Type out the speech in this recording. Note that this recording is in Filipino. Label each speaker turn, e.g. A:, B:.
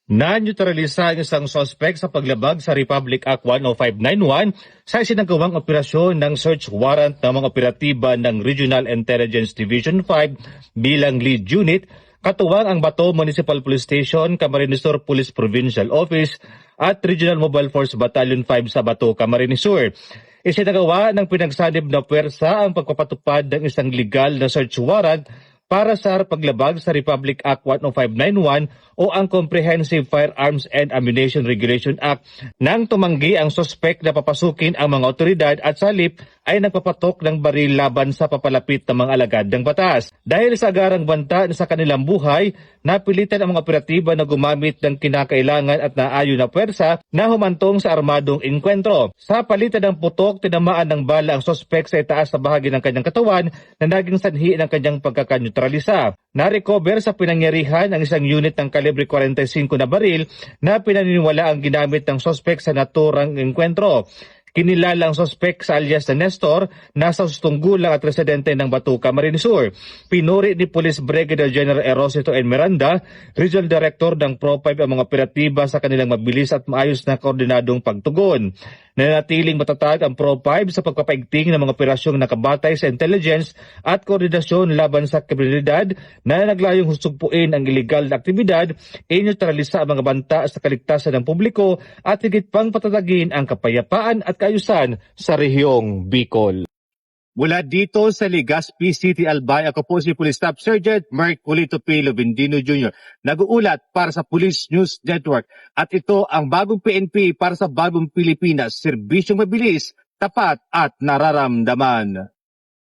A: Na-neutralisa ang isang sospek sa paglabag sa Republic Act 10591 sa isinagawang operasyon ng search warrant ng mga operatiba ng Regional Intelligence Division 5 bilang lead unit, katuwang ang Bato Municipal Police Station, Camarines Sur Police Provincial Office at Regional Mobile Force Battalion 5 sa Bato, Camarines Sur. Isinagawa ng pinagsanib na puwersa ang pagpapatupad ng isang legal na search warrant para sa paglabag sa Republic Act 10591 o ang Comprehensive Firearms and Ammunition Regulation Act nang tumanggi ang sospek na papasukin ang mga otoridad at sa halip ay nagpapatok ng baril laban sa papalapit ng mga alagad ng batas. Dahil sa agarang banta sa kanilang buhay, napilitan ang mga operatiba na gumamit ng kinakailangan at naayon na puwersa na humantong sa armadong engkwentro. Sa palitan ng putok, tinamaan ng bala ang sospek sa itaas na bahagi ng kanyang katawan na naging sanhi ng kanyang pagkakaneutralisa. Na-recover sa pinangyarihan ang isang unit ng kalibre 45 na baril na pinaniniwala ang ginamit ng sospek sa naturang engkwentro. Kinilala ang sospek sa alias na Nestor, nasa sustong gulang at residente ng Bato, Camarines Sur. Pinuri ni Police Brigadier General Erosito N. Miranda, Regional Director ng Pro-5 ang mga operatiba sa kanilang mabilis at maayos na koordinadong pagtugon. Nanatiling matatag ang Pro-5 sa pagpapaigting ng mga operasyong nakabatay sa intelligence at koordinasyon laban sa kriminalidad na naglayong husugpuin ang iligal na aktibidad, inyutralisa ang mga banta sa kaligtasan ng publiko at higit pang patatagin ang kapayapaan at kaayusan sa rehiyong Bicol. Mula dito sa Legazpi City, Albay, ako po si Police Staff Sergeant Mark Polito P. Lovendino Jr. Nag-uulat para sa Police News Network at ito ang bagong PNP para sa bagong Pilipinas, serbisyong mabilis, tapat at nararamdaman.